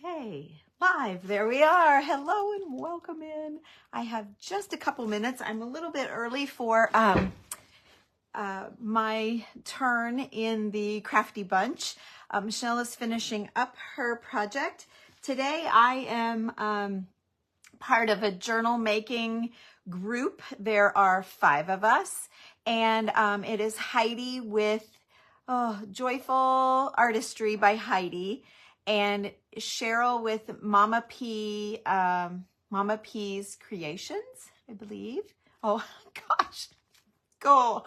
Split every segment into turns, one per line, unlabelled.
Okay, live, there we are. Hello and welcome in. I have just a couple minutes. I'm a little bit early for my turn in the Crafty Bunch. Michelle is finishing up her project. Today I am part of a journal making group. There are 5 of us, and it is Heidi with Joyful Artistry by Heidi, and Cheryl with Mama P's Creations, I believe. Oh gosh, cool.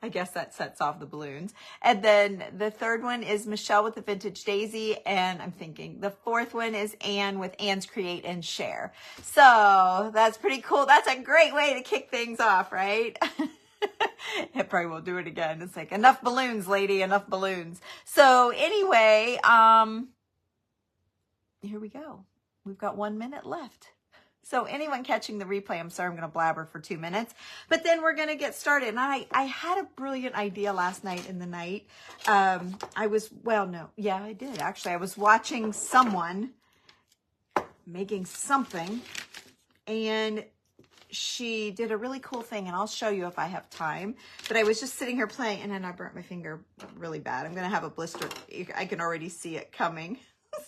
I guess that sets off the balloons. And then the third one is Michelle with the Vintage Daisy. And I'm thinking the fourth one is Anne with Anne's Create and Share. So that's pretty cool. That's a great way to kick things off, right? It probably won't do it again. It's like, enough balloons, lady, enough balloons. So anyway, here we go. We've got 1 minute left. So anyone catching the replay, I'm sorry, I'm going to blabber for 2 minutes, but then we're going to get started. And I had a brilliant idea last night in the night. I did actually. I was watching someone making something, and she did a really cool thing, and I'll show you if I have time. But I was just sitting here playing, and then I burnt my finger really bad. I'm going to have a blister. I can already see it coming.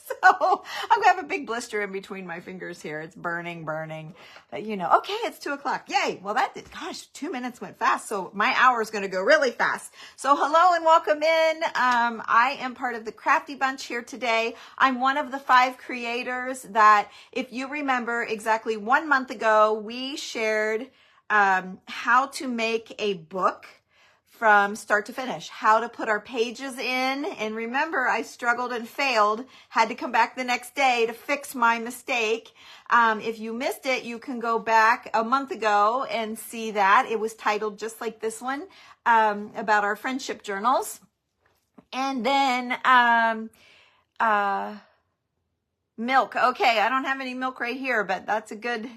So I'm gonna have a big blister in between my fingers here. It's burning, but okay, it's 2:00. Yay. Well, gosh, 2 minutes went fast. So my hour is going to go really fast. So hello and welcome in. I am part of the Crafty Bunch here today. I'm one of the 5 creators that, if you remember, exactly 1 month ago, we shared how to make a book from start to finish, how to put our pages in. And remember, I struggled and failed, had to come back the next day to fix my mistake. If you missed it, you can go back a month ago and see that. It was titled just like this one, about our friendship journals. And then milk. Okay, I don't have any milk right here, but that's a good,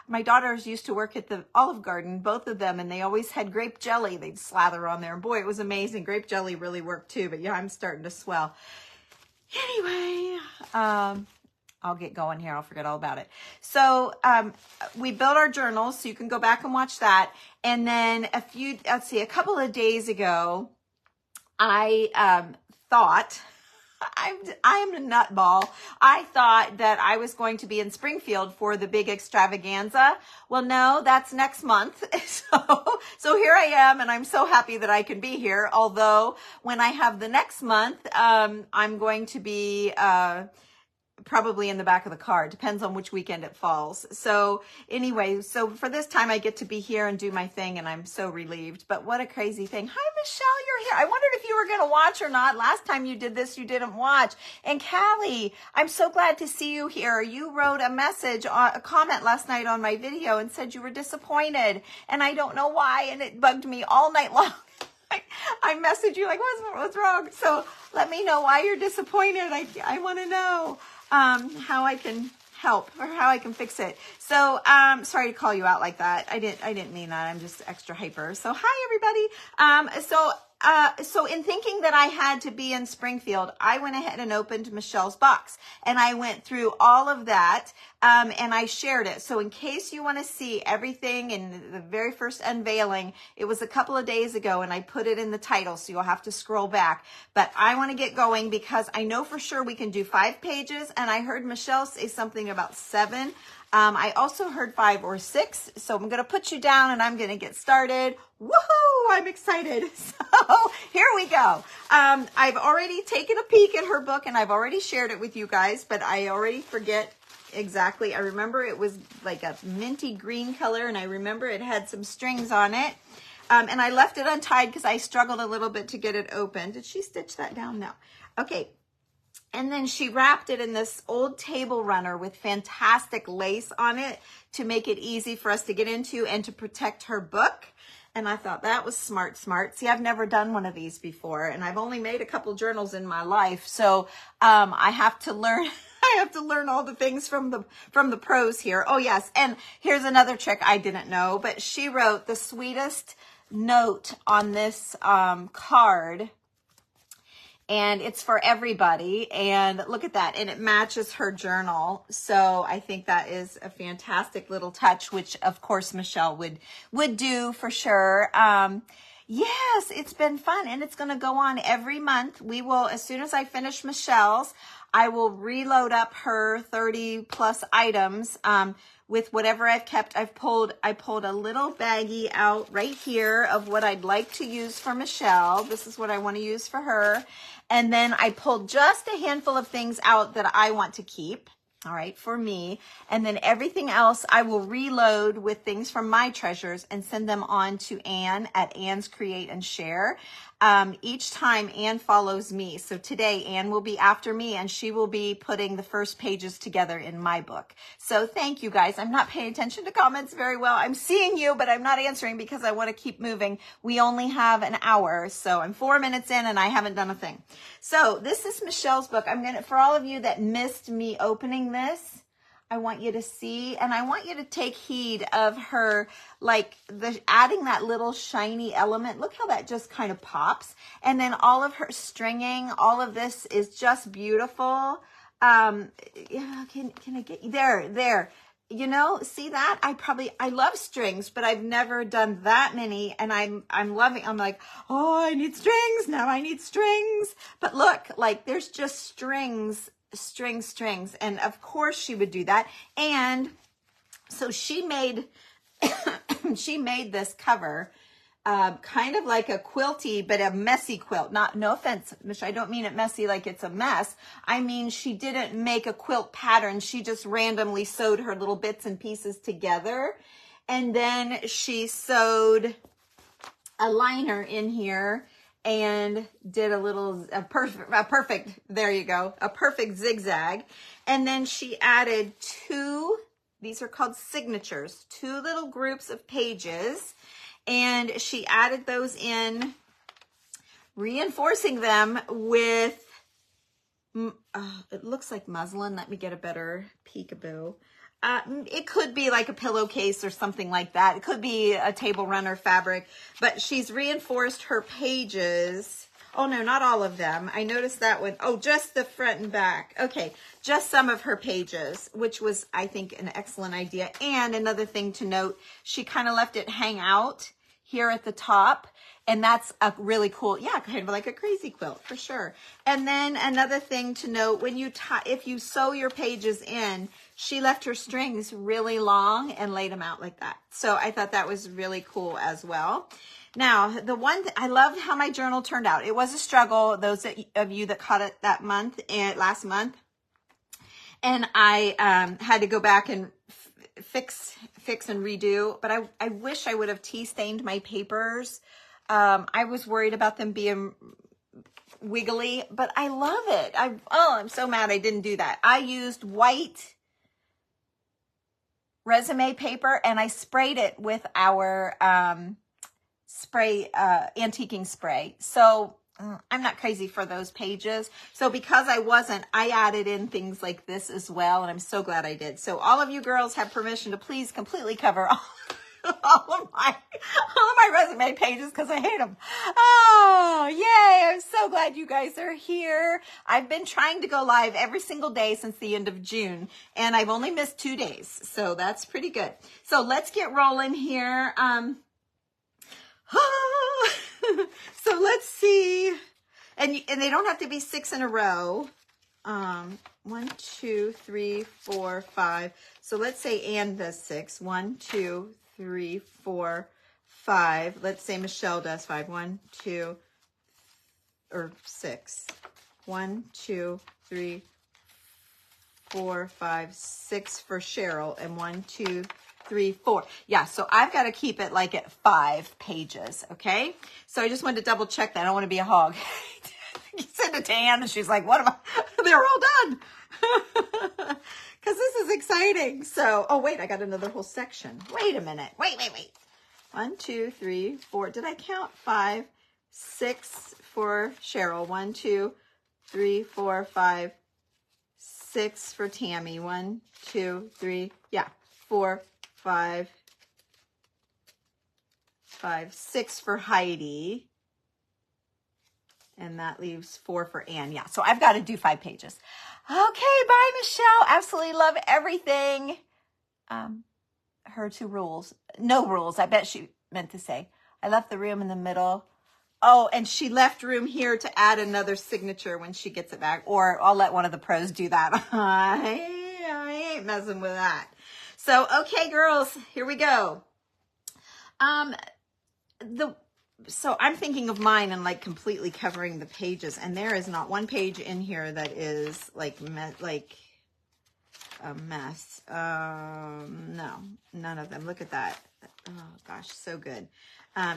my daughters used to work at the Olive Garden, both of them, and they always had grape jelly they'd slather on there. And boy, it was amazing. Grape jelly really worked too, but I'm starting to swell. Anyway, I'll get going here. I'll forget all about it. So we built our journals, so you can go back and watch that. And then a couple of days ago, I thought, I'm a nutball. I thought that I was going to be in Springfield for the big extravaganza. Well, no, that's next month. So here I am, and I'm so happy that I can be here. Although when I have the next month, I'm going to be probably in the back of the car. It depends on which weekend it falls. So anyway, so for this time I get to be here and do my thing, and I'm so relieved. But what a crazy thing. Hi, Michelle, you're here. I wondered if you were going to watch or not. Last time you did this, you didn't watch. And Callie, I'm so glad to see you here. You wrote a comment last night on my video and said you were disappointed. And I don't know why, and it bugged me all night long. I messaged you like, what's wrong? So let me know why you're disappointed. I want to know how I can help or how I can fix it. So sorry to call you out like that. I didn't mean that. I'm just extra hyper. So hi everybody. So in thinking that I had to be in Springfield, I went ahead and opened Michelle's box, and I went through all of that, and I shared it. So in case you want to see everything in the very first unveiling, it was a couple of days ago, and I put it in the title, so you'll have to scroll back. But I want to get going because I know for sure we can do 5 pages, and I heard Michelle say something about 7. I also heard 5 or 6, so I'm going to put you down and I'm going to get started. Woohoo! I'm excited. So here we go. I've already taken a peek at her book, and I've already shared it with you guys, but I already forget exactly. I remember it was like a minty green color, and I remember it had some strings on it. And I left it untied because I struggled a little bit to get it open. Did she stitch that down? No. Okay. And then she wrapped it in this old table runner with fantastic lace on it to make it easy for us to get into and to protect her book. And I thought that was smart. See, I've never done one of these before, and I've only made a couple journals in my life. So I have to learn. I have to learn all the things from the pros here. Oh yes, and here's another trick I didn't know, but she wrote the sweetest note on this card. and it's for everybody. And look at that. And it matches her journal. So I think that is a fantastic little touch, which of course Michelle would do for sure. Yes, it's been fun, and it's going to go on every month. We will, as soon as I finish Michelle's, I will reload up her 30 plus items, with whatever I've kept. I pulled a little baggie out right here of what I'd like to use for Michelle. This is what I want to use for her. And then I pulled just a handful of things out that I want to keep. All right, for me. And then everything else I will reload with things from my treasures and send them on to Anne at Anne's Create and Share. Each time Anne follows me. So today Anne will be after me, and she will be putting the first pages together in my book. So thank you guys. I'm not paying attention to comments very well. I'm seeing you, but I'm not answering because I want to keep moving. We only have an hour, so I'm 4 minutes in and I haven't done a thing. So this is Michelle's book. For all of you that missed me opening this, I want you to see, and I want you to take heed of her, like adding that little shiny element. Look how that just kind of pops. And then all of her stringing, all of this is just beautiful. Yeah, can I get you there? You know, see that? I love strings, but I've never done that many. And I'm like, oh, I need strings. Now I need strings. But look, like there's just strings. And of course she would do that. And so she made this cover, kind of like a quilty, but a messy quilt. No offense, Mish, I don't mean it messy like it's a mess. I mean, she didn't make a quilt pattern. She just randomly sewed her little bits and pieces together. And then she sewed a liner in here and did a perfect, there you go, a perfect zigzag. And then she added these are called signatures, 2 little groups of pages. And she added those in, reinforcing them with, it looks like muslin. Let me get a better peekaboo. It could be like a pillowcase or something like that. It could be a table runner fabric, but she's reinforced her pages. Oh no, not all of them. I noticed that one. Oh, just the front and back. Okay, just some of her pages, which was, I think, an excellent idea. And another thing to note, she kind of left it hang out here at the top. And that's a really cool, yeah, kind of like a crazy quilt for sure. And then another thing to note, when if you sew your pages in, she left her strings really long and laid them out like that. So I thought that was really cool as well. Now, I loved how my journal turned out. It was a struggle, those of you that caught it that month and last month. And I had to go back and fix and redo, but I wish I would have tea stained my papers. I was worried about them being wiggly, but I love it. I'm so mad I didn't do that. I used white resume paper and I sprayed it with our antiquing spray. So I'm not crazy for those pages. So because I added in things like this as well, and I'm so glad I did. So all of you girls have permission to please completely cover all of my resume pages because I hate them. Oh, yay. I'm so glad you guys are here. I've been trying to go live every single day since the end of June, and I've only missed 2 days. So that's pretty good. So let's get rolling here. So let's see. And they don't have to be 6 in a row. 1, 2, 3, 4, 5. So let's say Anne does 6. 1, 2, 3, 4, 5. Let's say Michelle does 5. 1, 2, or 6. 1, 2, 3, 4, 5, 6 for Cheryl, and 1, 2, 3, 4. Yeah, so I've got to keep it like at 5 pages, okay? So I just wanted to double check that. I don't want to be a hog. You send it to Anne, and she's like, what am I? They're all done. Because this is exciting. So, oh, wait, I got another whole section. Wait a minute. Wait. 1, 2, 3, 4. Did I count 5, 6 for Cheryl? 1, 2, 3, 4, 5, 6 for Tammy. 1, 2, 3, yeah, 4, 5, 6 for Heidi. And that leaves 4 for Anne. Yeah, so I've got to do 5 pages. Okay, bye, Michelle. Absolutely love everything. Her 2 rules. No rules, I bet she meant to say. I left the room in the middle. Oh, and she left room here to add another signature when she gets it back. Or I'll let one of the pros do that. I ain't messing with that. So, okay, girls, here we go. So I'm thinking of mine and like completely covering the pages, and there is not one page in here that is like a mess. No, none of them. Look at that. Oh gosh, so good.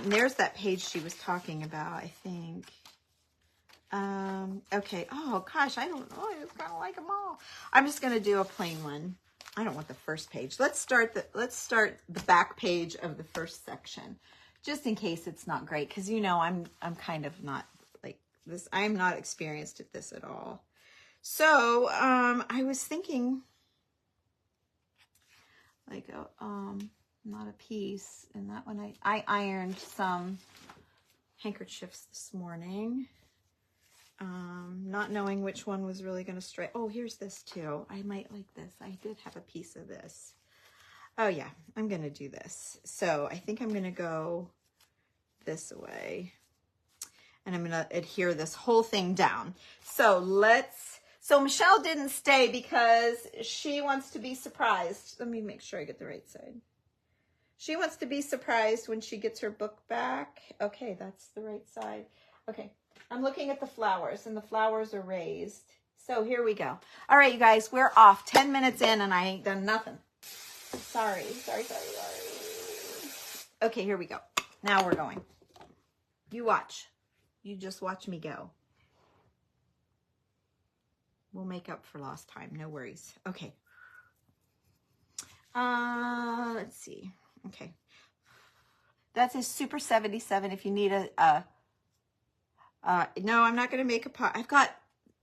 There's that page she was talking about, I think. Okay. Oh gosh, I don't know. I just kind of like them all. I'm just gonna do a plain one. I don't want the first page. Let's start the back page of the first section, just in case it's not great, because you know I'm kind of not like this. I'm not experienced at this at all. So I was thinking like not a piece, and that one I ironed some handkerchiefs this morning. Not knowing which one was really going to strike. Oh, here's this too. I might like this. I did have a piece of this. Oh yeah, I'm going to do this. So I think I'm going to go this way, and I'm going to adhere this whole thing down. So Michelle didn't stay because she wants to be surprised. Let me make sure I get the right side. She wants to be surprised when she gets her book back. Okay, that's the right side. Okay. I'm looking at the flowers, and the flowers are raised. So here we go. All right, you guys, we're off. 10 minutes in, and I ain't done nothing. Sorry. Okay, here we go. Now we're going. You watch. You just watch me go. We'll make up for lost time. No worries. Okay. Let's see. Okay. That's a Super 77 if you need no, I'm not going to make a pocket.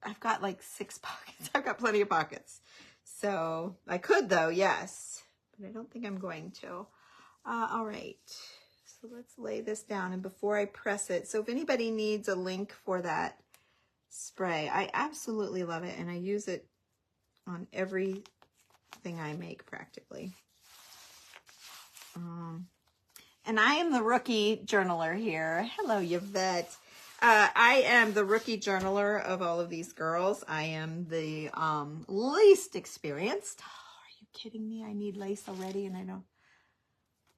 I've got like 6 pockets. I've got plenty of pockets. So I could though, yes, but I don't think I'm going to. All right. So let's lay this down. And before I press it, so if anybody needs a link for that spray, I absolutely love it. And I use it on everything I make practically. And I am the rookie journaler here. Hello, Yvette. I am the rookie journaler of all of these girls. I am the least experienced. Oh, are you kidding me? I need lace already, and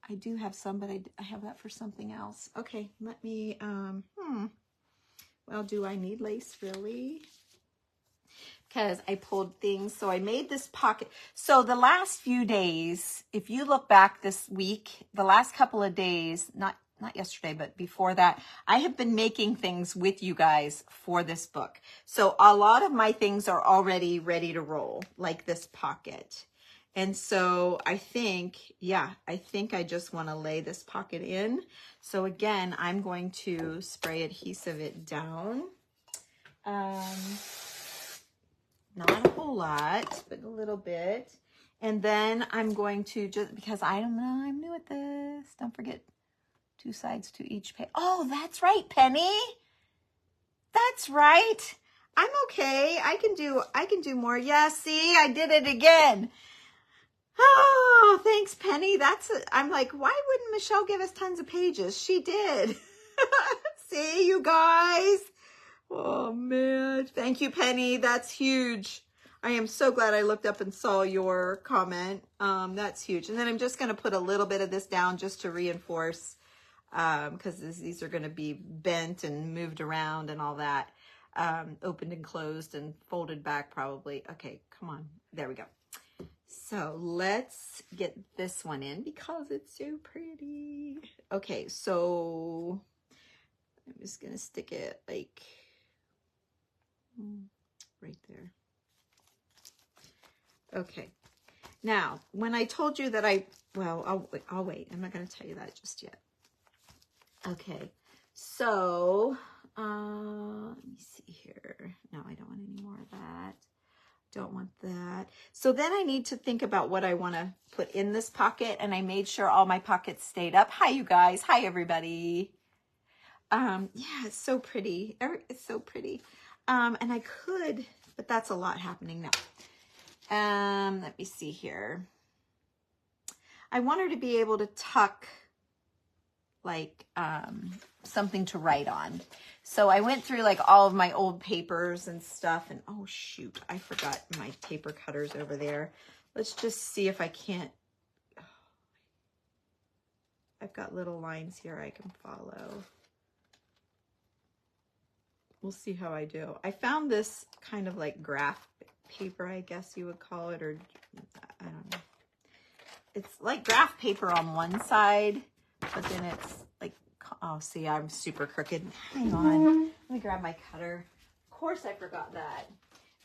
I do have some, but I have that for something else. Okay, let me, well, do I need lace really? Because I pulled things, so I made this pocket. So the last few days, if you look back this week, the last couple of days, not yesterday, but before that, I have been making things with you guys for this book. So a lot of my things are already ready to roll, like this pocket. And so I think I just want to lay this pocket in. So again, I'm going to spray adhesive it down. Not a whole lot, but a little bit. And then I'm going to, just because I don't know, I'm new at this. Don't forget 2 sides to each page. Oh, that's right, Penny. That's right. I'm okay. I can do more. Yeah, see, I did it again. Oh, thanks, Penny. I'm like, why wouldn't Michelle give us tons of pages? She did. See, you guys. Oh, man. Thank you, Penny. That's huge. I am so glad I looked up and saw your comment. That's huge. And then I'm just going to put a little bit of this down just to reinforce, because these are going to be bent and moved around and all that. Opened and closed and folded back probably. Okay, come on. There we go. So let's get this one in because it's so pretty. Okay, so I'm just going to stick it like right there. Okay. Now, when I told you that I'll wait. I'm not going to tell you that just yet. Okay. So, let me see here. No, I don't want any more of that. Don't want that. So then I need to think about what I want to put in this pocket, and I made sure all my pockets stayed up. Hi, you guys. Hi, everybody. Yeah, it's so pretty. It's so pretty. And I could, but that's a lot happening now. Let me see here. I want her to be able to tuck like something to write on. So I went through like all of my old papers and stuff, and oh shoot, I forgot my paper cutters over there. Let's just see if I can't. I've got little lines here I can follow. We'll see how I do. I found this kind of like graph paper, I guess you would call it, or I don't know. It's like graph paper on one side, but then it's like, oh, see, I'm super crooked. Hang on. Let me grab my cutter. Of course I forgot that.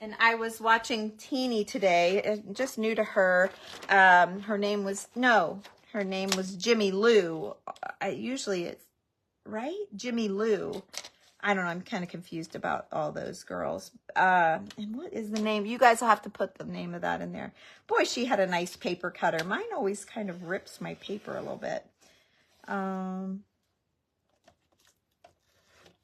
And I was watching Teeny today, just new to her. Her name was Jimmy Lou. Usually it's, right? Jimmy Lou. I don't know. I'm kind of confused about all those girls. And what is the name? You guys will have to put the name of that in there. Boy, she had a nice paper cutter. Mine always kind of rips my paper a little bit.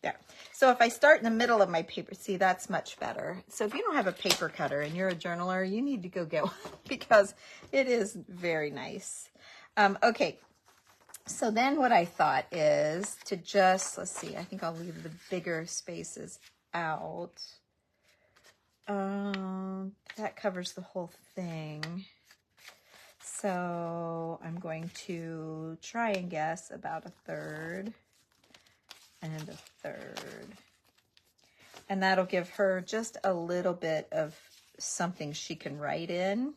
There. So if I start in the middle of my paper, see, that's much better. So if you don't have a paper cutter and you're a journaler, you need to go get one because it is very nice. Okay. So then what I thought is to just, let's see, I think I'll leave the bigger spaces out. That covers the whole thing. So I'm going to try and guess about a third and a third. And that'll give her just a little bit of something she can write in.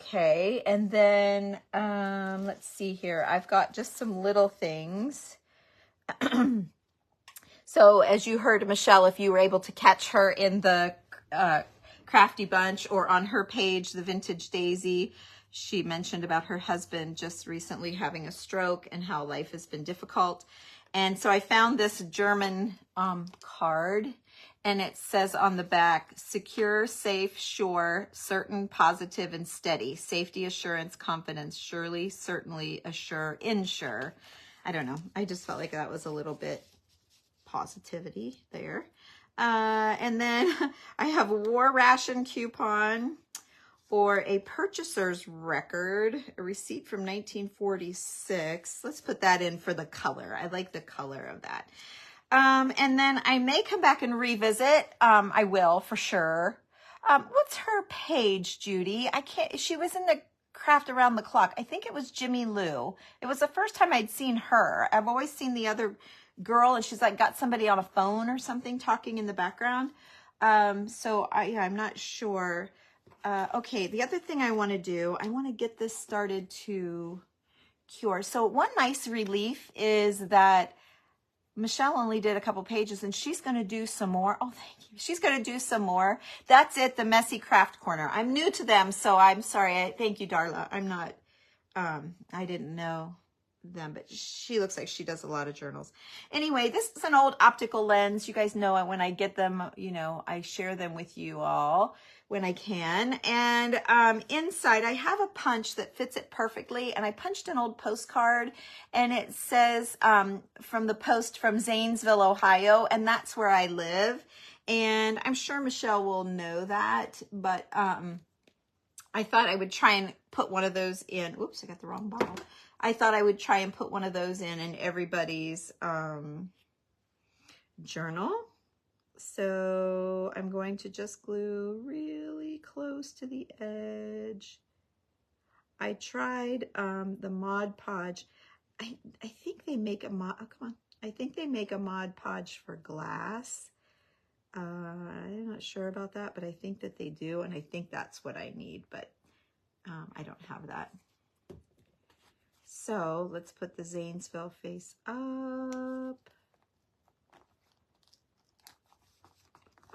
Okay, and then let's see here. I've got just some little things. So as you heard Michelle, if you were able to catch her in the Crafty Bunch or on her page, the Vintage Daisy, she mentioned about her husband just recently having a stroke and how life has been difficult. And so I found this German card, and it says on the back, secure, safe, sure, certain, positive, and steady. Safety, assurance, confidence, surely, certainly, assure, ensure. I don't know. I just felt like that was a little bit positivity there. And then I have a war ration coupon or a purchaser's record, a receipt from 1946. Let's put that in for the color. I like the color of that. And then I may come back and revisit. I will for sure. What's her page, Judy? I can't, she was in the Craft Around the Clock. I think it was Jimmy Lou. It was the first time I'd seen her. I've always seen the other girl, and she's like got somebody on a phone or something talking in the background. So I'm not sure. Okay, the other thing I want to do, I want to get this started to cure. So one nice relief is that Michelle only did a couple pages, and she's going to do some more. Oh, thank you. She's going to do some more. That's it, the Messy Craft Corner. I'm new to them, so I'm sorry. Thank you, Darla. I'm not, I didn't know them, but she looks like she does a lot of journals. Anyway, this is an old optical lens. You guys know when I get them, you know, I share them with you all when I can. And inside I have a punch that fits it perfectly, and I punched an old postcard, and it says from the post from Zanesville, Ohio, and that's where I live. And I'm sure Michelle will know that, but I thought I would try and put one of those in. Oops, I got the wrong bottle. I thought I would try and put one of those in everybody's journal. So I'm going to just glue really close to the edge. I tried the Mod Podge. I think they make a Mod, oh, come on. I think they make a Mod Podge for glass. I'm not sure about that, but I think that they do, and I think that's what I need, but I don't have that. So let's put the Zanesville face up.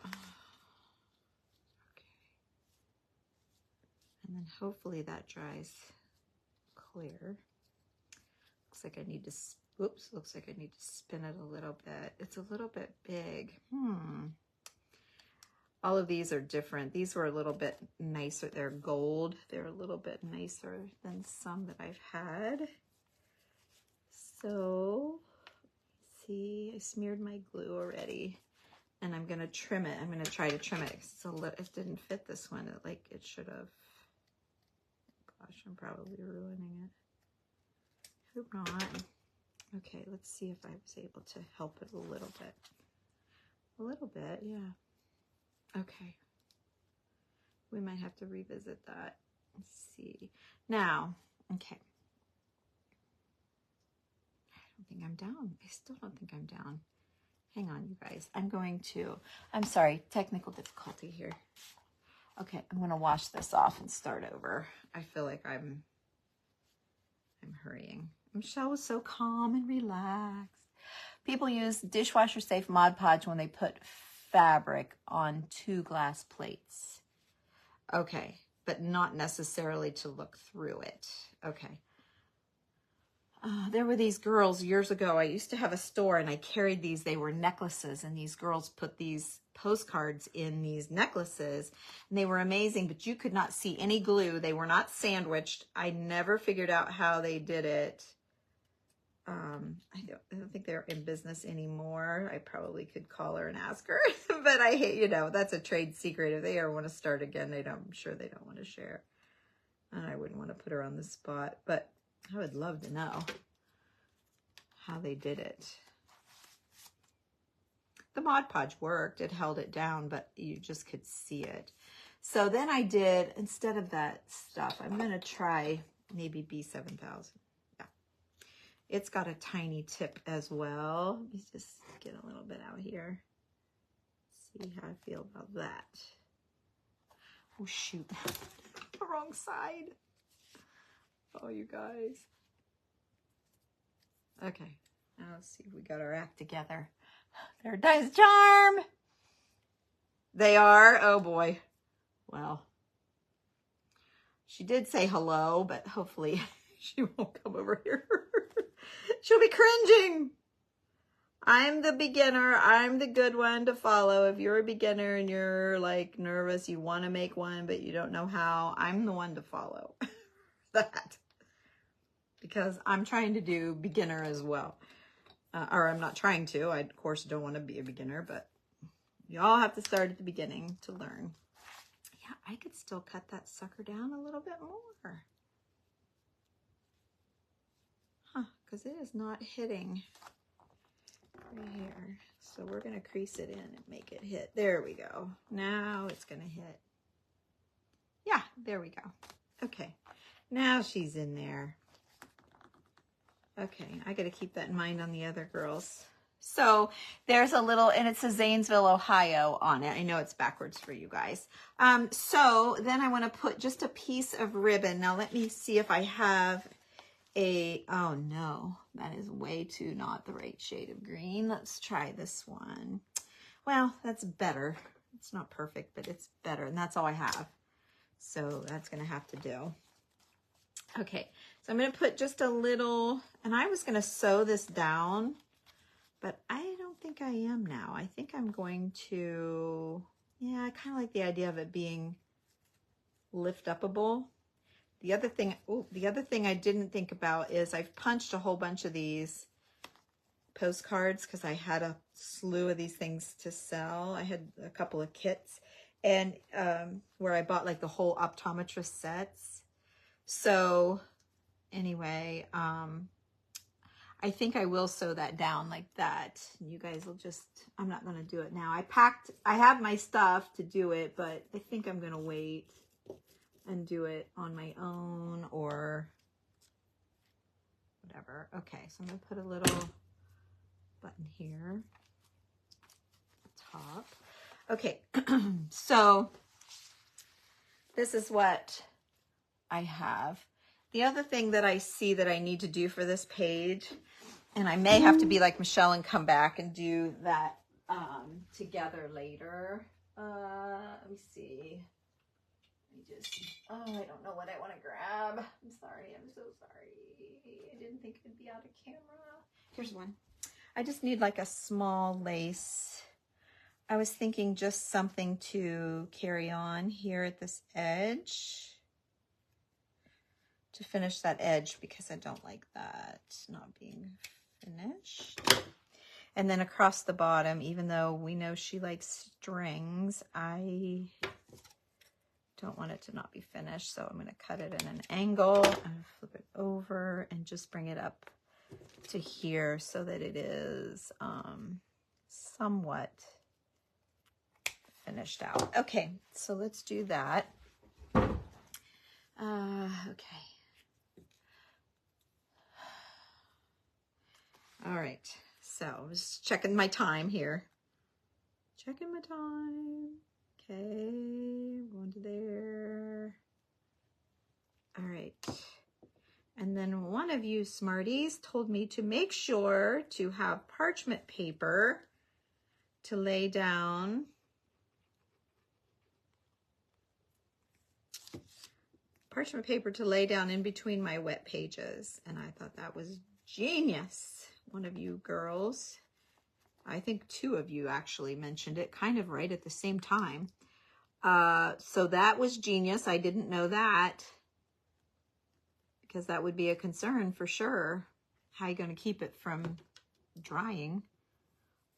Okay. And then hopefully that dries clear. Looks like I need to, whoops, looks like I need to spin it a little bit. It's a little bit big. All of these are different. These were a little bit nicer. They're gold. They're a little bit nicer than some that I've had. So, let's see, I smeared my glue already. And I'm going to trim it. I'm going to try to trim it. It didn't fit this one like it should have. Gosh, I'm probably ruining it. Hope not. Okay, let's see if I was able to help it a little bit. A little bit, yeah. Okay. We might have to revisit that. Let's see. Now, okay. I don't think I'm down. I still don't think I'm down. Hang on, you guys. I'm sorry, technical difficulty here. Okay, I'm going to wash this off and start over. I feel like I'm hurrying. Michelle was so calm and relaxed. People use dishwasher safe Mod Podge when they put fabric on 2 glass plates. Okay, but not necessarily to look through it. Okay. There were these girls years ago. I used to have a store and I carried these. They were necklaces, and these girls put these postcards in these necklaces, and they were amazing, but you could not see any glue. They were not sandwiched. I never figured out how they did it. I don't think they're in business anymore. I probably could call her and ask her, but I hate, that's a trade secret. If they ever want to start again, I'm sure they don't want to share. And I wouldn't want to put her on the spot, but I would love to know how they did it. The Mod Podge worked. It held it down, but you just could see it. So then I did, instead of that stuff, I'm going to try maybe B7000. Yeah. It's got a tiny tip as well. Let me just get a little bit out here. See how I feel about that. Oh, shoot. The wrong side. Oh, you guys. Okay, now let's see if we got our act together. There does charm. They are. Oh boy. Well, she did say hello, but hopefully she won't come over here. She'll be cringing. I'm the beginner. I'm the good one to follow. If you're a beginner and you're like nervous, you want to make one, but you don't know how, I'm the one to follow. That. Because I'm trying to do beginner as well. Or I'm not trying to. I, of course, don't want to be a beginner, but you all have to start at the beginning to learn. Yeah, I could still cut that sucker down a little bit more. Huh, because it is not hitting right here. So we're going to crease it in and make it hit. There we go. Now it's going to hit. Yeah, there we go. Okay, now she's in there. Okay, I got to keep that in mind on the other girls. So there's a little, and it says Zanesville, Ohio on it. I know it's backwards for you guys. So then I want to put just a piece of ribbon. Now let me see if I have oh no, that is way too not the right shade of green. Let's try this one. Well, that's better. It's not perfect, but it's better, and that's all I have. So that's going to have to do. Okay, so I'm going to put just a little, and I was going to sew this down, but I don't think I am now. I think I'm going to, yeah, I kind of like the idea of it being lift-upable. The other thing I didn't think about is I've punched a whole bunch of these postcards because I had a slew of these things to sell. I had a couple of kits, and where I bought like the whole optometrist sets. So anyway, I think I will sew that down like that. You guys will just, I'm not going to do it now. I have my stuff to do it, but I think I'm going to wait and do it on my own or whatever. Okay, so I'm going to put a little button here at the top. Okay, so this is what I have. The other thing that I see that I need to do for this page, and I may have to be like Michelle and come back and do that together later. Let me see. I don't know what I want to grab. I'm sorry. I'm so sorry. I didn't think it'd be out of camera. Here's one. I just need like a small lace. I was thinking just something to carry on here at this edge to finish that edge because I don't like that not being finished. And then across the bottom, even though we know she likes strings, I don't want it to not be finished. So I'm going to cut it in an angle and flip it over and just bring it up to here so that it is somewhat finished out. Okay, so let's do that. Okay. All right, so I'm just checking my time here. Checking my time. Okay, going to there. All right. And then one of you smarties told me to make sure to have parchment paper to lay down. Parchment paper to lay down in between my wet pages. And I thought that was genius. One of you girls, I think two of you actually mentioned it kind of right at the same time. So that was genius. I didn't know that, because that would be a concern for sure. How are you going to keep it from drying,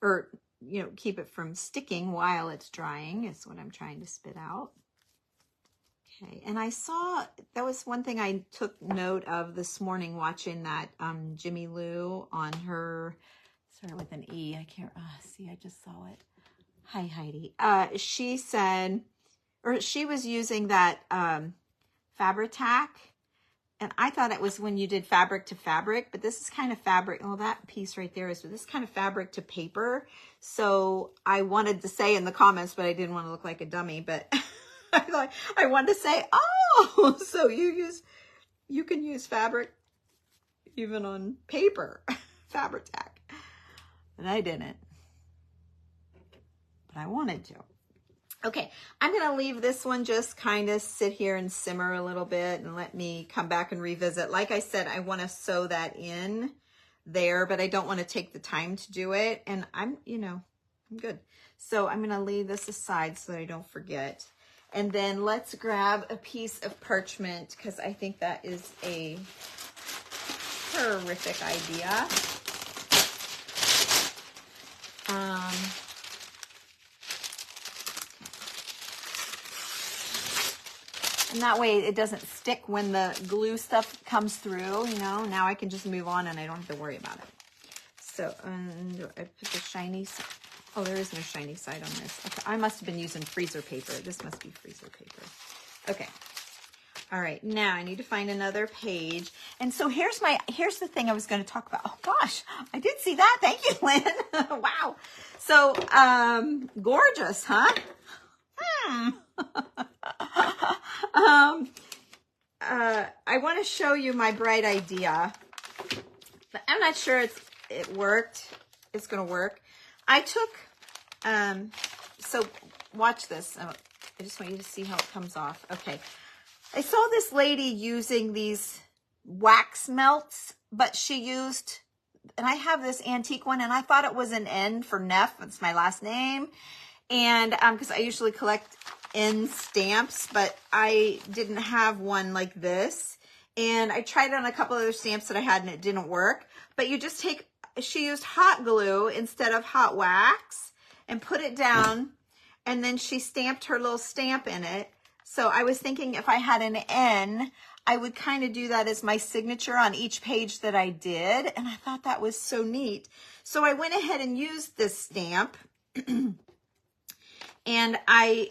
or, you know, keep it from sticking while it's drying is what I'm trying to spit out. Okay, and I saw, that was one thing I took note of this morning watching that Jimmy Lou on her, sorry, with an E, I can't, see, I just saw it. Hi, Heidi. She said, or she was using that Fabri-Tac, and I thought it was when you did fabric to fabric, but this is kind of fabric, well, that piece right there is, this kind of fabric to paper. So I wanted to say in the comments, but I didn't want to look like a dummy, but I thought I wanted to say, oh, so you can use fabric even on paper, Fabri-Tac. And I didn't, but I wanted to. Okay, I'm going to leave this one just kind of sit here and simmer a little bit and let me come back and revisit. Like I said, I want to sew that in there, but I don't want to take the time to do it. And I'm good. So I'm going to leave this aside so that I don't forget. And then let's grab a piece of parchment, because I think that is a terrific idea. And that way it doesn't stick when the glue stuff comes through, you know. Now I can just move on and I don't have to worry about it. So, I put the shiny side. Oh, there is no shiny side on this. Okay, I must have been using freezer paper. This must be freezer paper. Okay. All right, now I need to find another page. And so here's the thing I was going to talk about. Oh gosh, I did see that. Thank you, Lynn. Wow. So, gorgeous, huh? I want to show you my bright idea, but I'm not sure it worked. It's going to work. I took, so watch this. I just want you to see how it comes off. Okay. I saw this lady using these wax melts, but she used, and I have this antique one, and I thought it was an N for Neff. It's my last name. And, because I usually collect N stamps, but I didn't have one like this. And I tried it on a couple other stamps that I had and it didn't work. But you just she used hot glue instead of hot wax and put it down, and then she stamped her little stamp in it. So I was thinking if I had an N, I would kind of do that as my signature on each page that I did. And I thought that was so neat. So I went ahead and used this stamp and I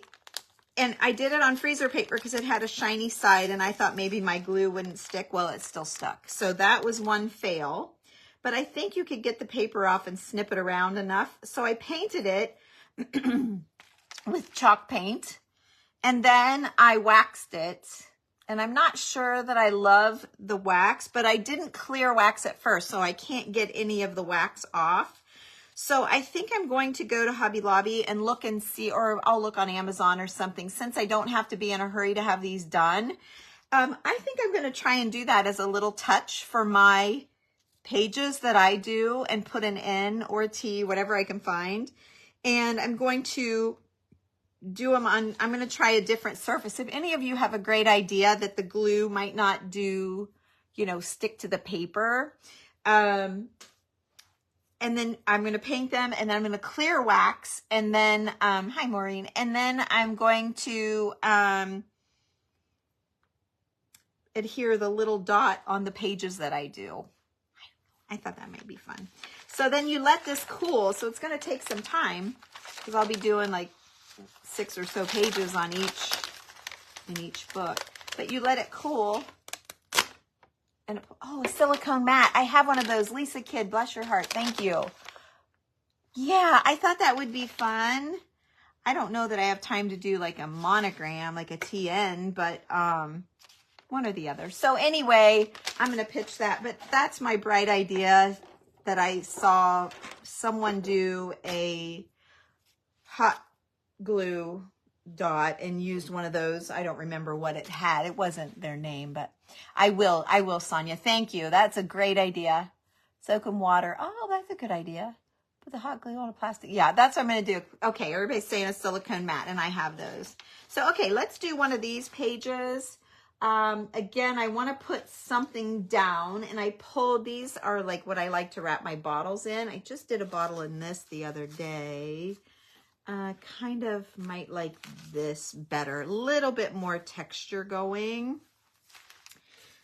did it on freezer paper because it had a shiny side, and I thought maybe my glue wouldn't stick. Well, it still stuck. So that was one fail. But I think you could get the paper off and snip it around enough. So I painted it with chalk paint, and then I waxed it. And I'm not sure that I love the wax, but I didn't clear wax at first, so I can't get any of the wax off. So I think I'm going to go to Hobby Lobby and look and see, or I'll look on Amazon or something, since I don't have to be in a hurry to have these done. I think I'm going to try and do that as a little touch for my pages that I do, and put an N or a T, whatever I can find. And I'm going to do them on, I'm going to try a different surface. If any of you have a great idea that the glue might not do, stick to the paper, and then I'm going to paint them, and then I'm going to clear wax, and then, hi Maureen, and then I'm going to adhere the little dot on the pages that I do. I thought that might be fun. So then you let this cool. So it's going to take some time because I'll be doing like 6 or so pages on in each book. But you let it cool. And oh, a silicone mat. I have one of those. Lisa Kidd, bless your heart. Thank you. Yeah, I thought that would be fun. I don't know that I have time to do like a monogram, like a TN, but one or the other. So anyway, I'm going to pitch that, but that's my bright idea that I saw someone do a hot glue dot and used one of those. I don't remember what it had. It wasn't their name, but I will, Sonia. Thank you. That's a great idea. Soak in water. Oh, that's a good idea. Put the hot glue on a plastic. Yeah, that's what I'm going to do. Okay, everybody's saying a silicone mat, and I have those. So, okay, let's do one of these pages. Again, I want to put something down, and I pulled, these are like what I like to wrap my bottles in. I just did a bottle in this the other day. Kind of might like this better, a little bit more texture going.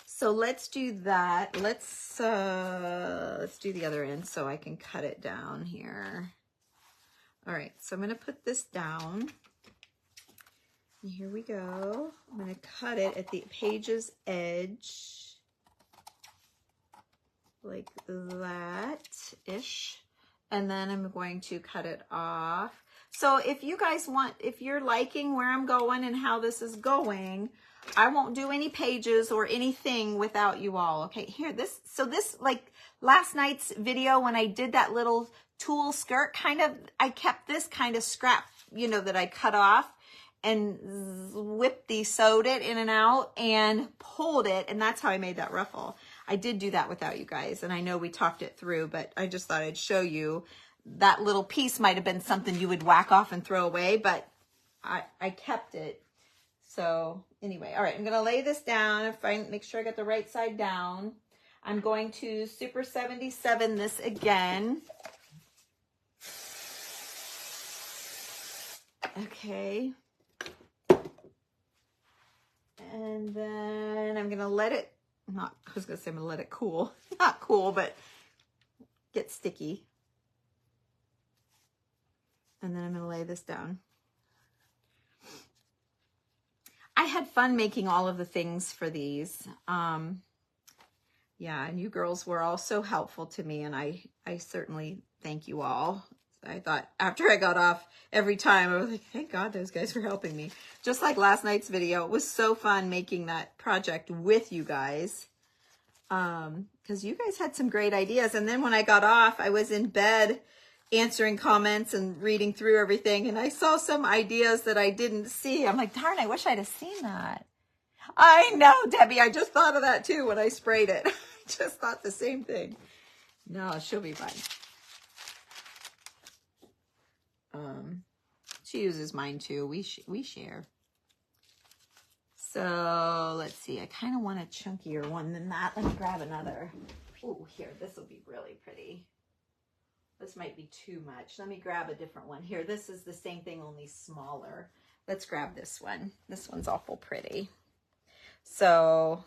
So let's do that. Let's do the other end so I can cut it down here. All right, so I'm going to put this down. And here we go. I'm going to cut it at the page's edge, like that-ish. And then I'm going to cut it off. So if you guys want, if you're liking where I'm going and how this is going, I won't do any pages or anything without you all. Okay, here, this, so this, like last night's video when I did that little tulle skirt, kind of, I kept this kind of scrap, you know, that I cut off and sewed it in and out and pulled it. And that's how I made that ruffle. I did do that without you guys. And I know we talked it through, but I just thought I'd show you. That little piece might have been something you would whack off and throw away, but I kept it. So anyway, all right, I'm going to lay this down and make sure I got the right side down. I'm going to Super 77 this again. Okay. And then I'm going to let it, I was going to say I'm going to let it cool. Not cool, but get sticky. And then I'm going to lay this down. I had fun making all of the things for these. Yeah, and you girls were all so helpful to me, and I certainly thank you all. I thought after I got off every time, I was like, thank God those guys were helping me. Just like last night's video, it was so fun making that project with you guys. Because you guys had some great ideas. And then when I got off, I was in bed answering comments and reading through everything, and I saw some ideas that I didn't see. I'm like, darn, I wish I'd have seen that. I know, Debbie, I just thought of that too when I sprayed it. I just thought the same thing. No, she'll be fine. She uses mine too. We share. So let's see. I kind of want a chunkier one than that. Let me grab another. Oh, here, this will be really pretty. This might be too much. Let me grab a different one. Here, this is the same thing, only smaller. Let's grab this one. This one's awful pretty. So,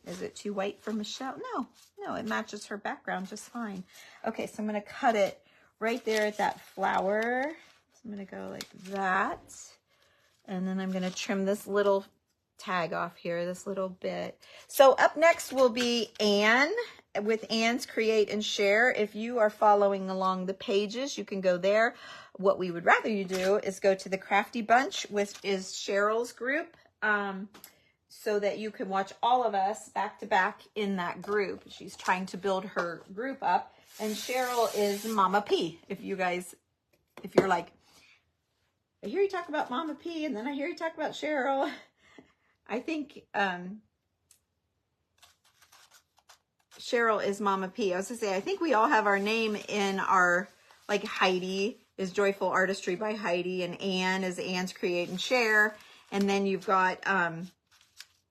is it too white for Michelle? No, it matches her background just fine. Okay, so I'm going to cut it right there at that flower. So I'm going to go like that. And then I'm going to trim this little tag off here, this little bit. So up next will be Anne with Anne's Create and Share. If you are following along the pages, you can go there. What we would rather you do is go to the Crafty Bunch, which is Cheryl's group, so that you can watch all of us back to back in that group. She's trying to build her group up, and Cheryl is Mama P. If you're like, I hear you talk about Mama P, and then I hear you talk about Cheryl. I think Cheryl is Mama P. I was going to say, I think we all have our name in our, like Heidi is Joyful Artistry by Heidi, and Anne is Anne's Create and Share. And then you've got, I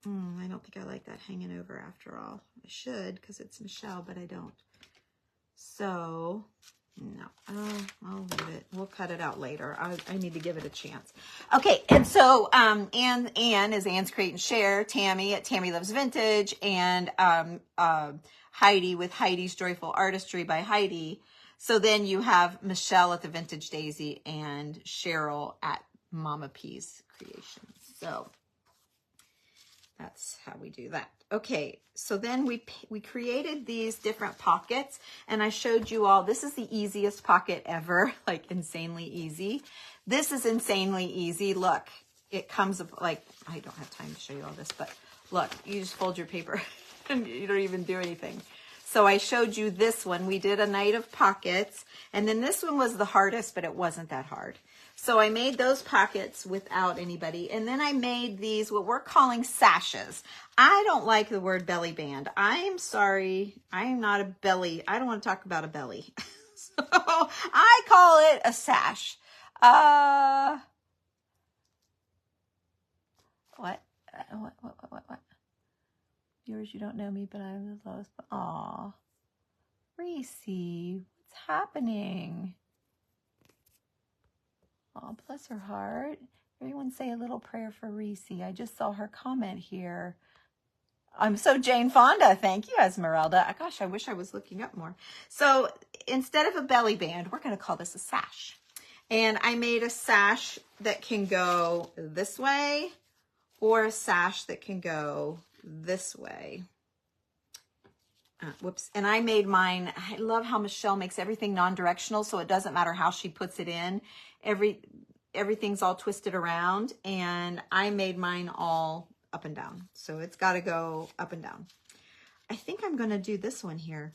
don't think I like that hanging over after all. I should, because it's Michelle, but I don't. So, No, I'll leave it. We'll cut it out later. I need to give it a chance. Okay, and so Anne is Anne's Create and Share, Tammy at Tammy Loves Vintage, and Heidi with Heidi's Joyful Artistry by Heidi. So then you have Michelle at the Vintage Daisy and Cheryl at Mama P's Creations. So that's how we do that. Okay, so then we created these different pockets, and I showed you all. This is the easiest pocket ever, like insanely easy. This is insanely easy. Look, it comes up like, I don't have time to show you all this, but look, you just fold your paper and you don't even do anything. So I showed you this one. We did a night of pockets, and then this one was the hardest, but it wasn't that hard. So I made those pockets without anybody. And then I made these, what we're calling sashes. I don't like the word belly band. I'm sorry. I'm not a belly. I don't want to talk about a belly. So I call it a sash. What? Viewers, you don't know me, but I'm the lowest. Aw. Reese, what's happening? Oh, bless her heart. Everyone say a little prayer for Reese. I just saw her comment here. I'm so Jane Fonda. Thank you, Esmeralda. Gosh, I wish I was looking up more. So instead of a belly band, we're going to call this a sash. And I made a sash that can go this way or a sash that can go this way. Whoops. And I made mine. I love how Michelle makes everything non-directional, so it doesn't matter how she puts it in. Everything's all twisted around, and I made mine all up and down. So it's got to go up and down. I think I'm going to do this one here.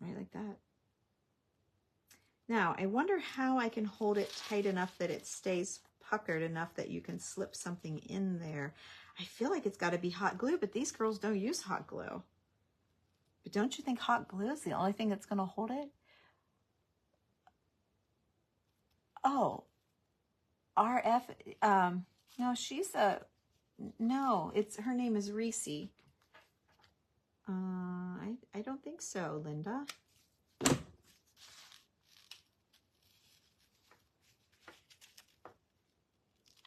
Right like that. Now, I wonder how I can hold it tight enough that it stays puckered enough that you can slip something in there. I feel like it's got to be hot glue, but these girls don't use hot glue. But don't you think hot glue is the only thing that's going to hold it? Oh, RF, no, her name is Reese. I don't think so, Linda.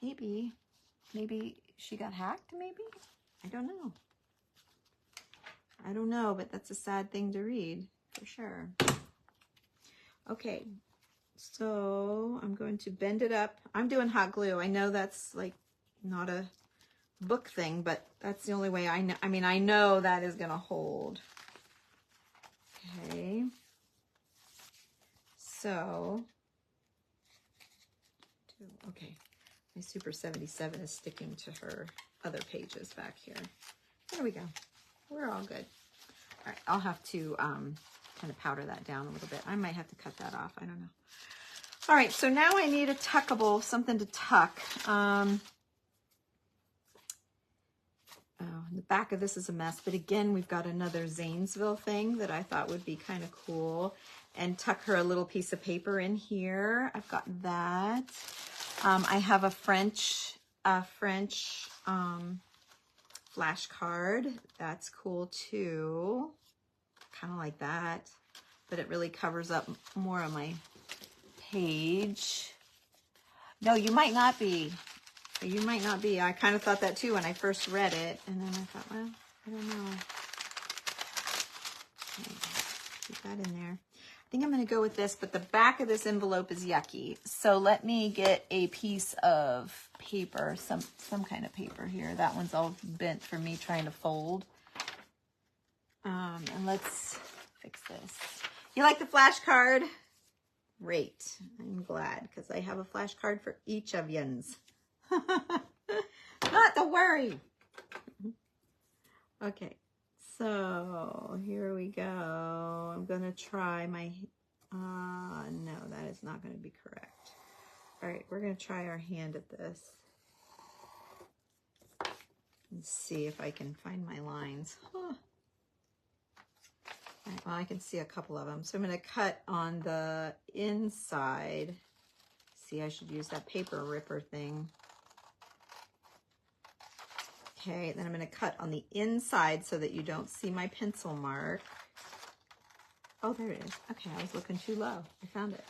Maybe she got hacked, maybe? I don't know, but that's a sad thing to read, for sure. Okay, so I'm going to bend it up. I'm doing hot glue. I know that's like not a book thing, but that's the only way I know. I mean, I know that is going to hold. Okay. So, okay. My Super 77 is sticking to her other pages back here. There we go. We're all good. All right, I'll have to kind of powder that down a little bit. I might have to cut that off. I don't know. All right, so now I need a tuckable, something to tuck. The back of this is a mess, but again, we've got another Zanesville thing that I thought would be kind of cool. And tuck her a little piece of paper in here. I've got that. I have a French flashcard. That's cool too. Kind of like that, but it really covers up more of my page. No, you might not be. You might not be. I kind of thought that too when I first read it, and then I thought, well, I don't know. Okay, keep that in there. I think I'm going to go with this, but the back of this envelope is yucky. So let me get a piece of paper, some kind of paper here. That one's all bent for me trying to fold. And let's fix this. You like the flashcard? Great. I'm glad, because I have a flashcard for each of yous. Not to worry. Okay. So here we go. I'm going to try my, no, that is not going to be correct. All right, we're going to try our hand at this. Let's see if I can find my lines. Huh. All right, well, I can see a couple of them. So I'm going to cut on the inside. See, I should use that paper ripper thing. Okay, then I'm going to cut on the inside so that you don't see my pencil mark. Oh, there it is. Okay, I was looking too low. I found it.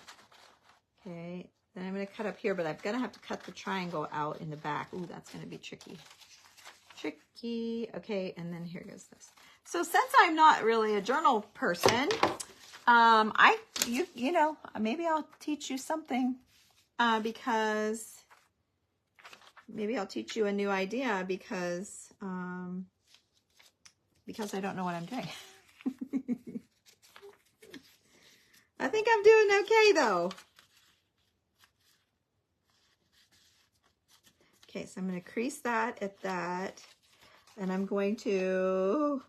Okay, then I'm going to cut up here, but I'm going to have to cut the triangle out in the back. Ooh, that's going to be tricky. Tricky. Okay, and then here goes this. So since I'm not really a journal person, you know, maybe I'll teach you something because maybe I'll teach you a new idea because I don't know what I'm doing. I think I'm doing okay though. Okay, so I'm going to crease that at that, and I'm going to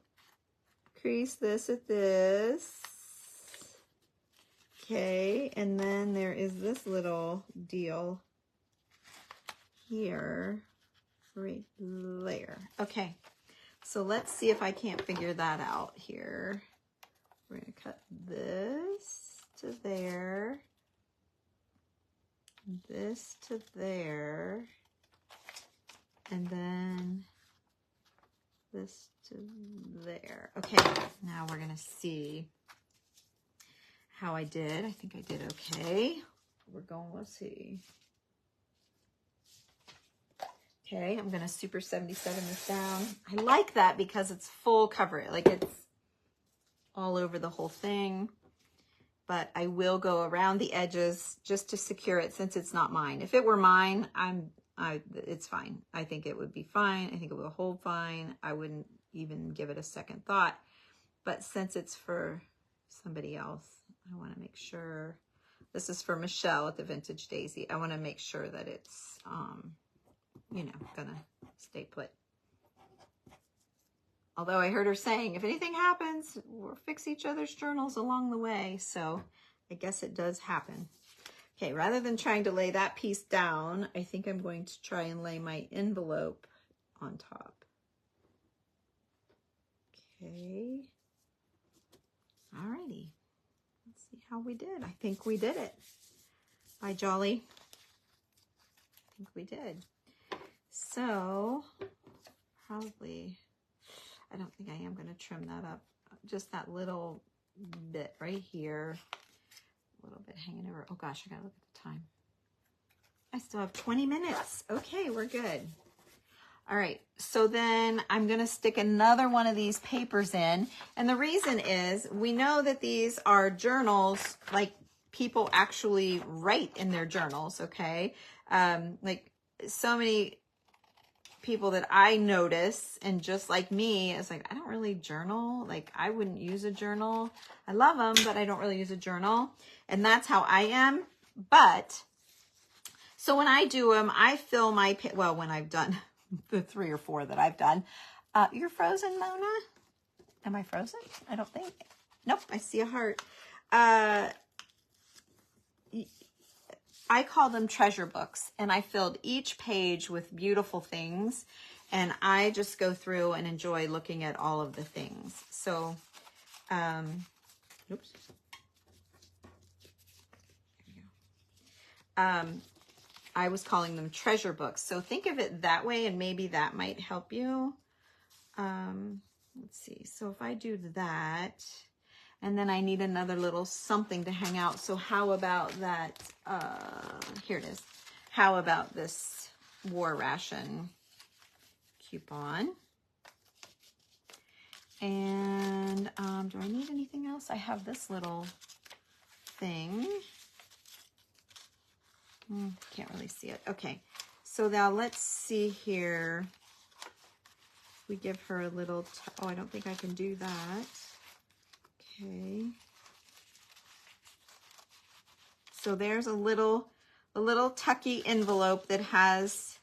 crease this at this. Okay, and then there is this little deal here, right there. Okay, so let's see if I can't figure that out here. We're going to cut this to there, this to there, and then this to there. Okay, now we're going to see how I did. I think I did okay. We're going, let's see. Okay, I'm going to Super 77 this down. I like that because it's full coverage. Like it's all over the whole thing. But I will go around the edges just to secure it since it's not mine. If it were mine, it's fine. I think it would be fine. I think it will hold fine. I wouldn't even give it a second thought. But since it's for somebody else, I want to make sure. This is for Michelle at the Vintage Daisy. I want to make sure that it's, you know, gonna stay put. Although I heard her saying, if anything happens, we'll fix each other's journals along the way. So I guess it does happen. Okay, rather than trying to lay that piece down, I think I'm going to try and lay my envelope on top. Okay. Alrighty. Let's see how we did. I think we did it. Bye, Jolly. I think we did. So, probably, I don't think I am going to trim that up. Just that little bit right here. A little bit hanging over. Oh gosh, I got to look at the time. I still have 20 minutes. Okay, we're good. All right, so then I'm going to stick another one of these papers in. And the reason is we know that these are journals, like people actually write in their journals, okay? Like so many people that I notice, and just like me, it's like, I don't really journal. Like I wouldn't use a journal. I love them, but I don't really use a journal. And that's how I am. But so when I do them, I fill my, well, when I've done the 3 or 4 that I've done. You're frozen, Mona? Am I frozen? I don't think. Nope, I see a heart. I call them treasure books, and I filled each page with beautiful things, and I just go through and enjoy looking at all of the things. So, oops. There we go. I was calling them treasure books. So think of it that way, and maybe that might help you. Let's see. So if I do that, and then I need another little something to hang out. So how about that? Here it is. How about this War Ration coupon? And do I need anything else? I have this little thing. Can't really see it. Okay, so now let's see here. We give her a little, oh, I don't think I can do that. Okay. So there's a little tucky envelope that has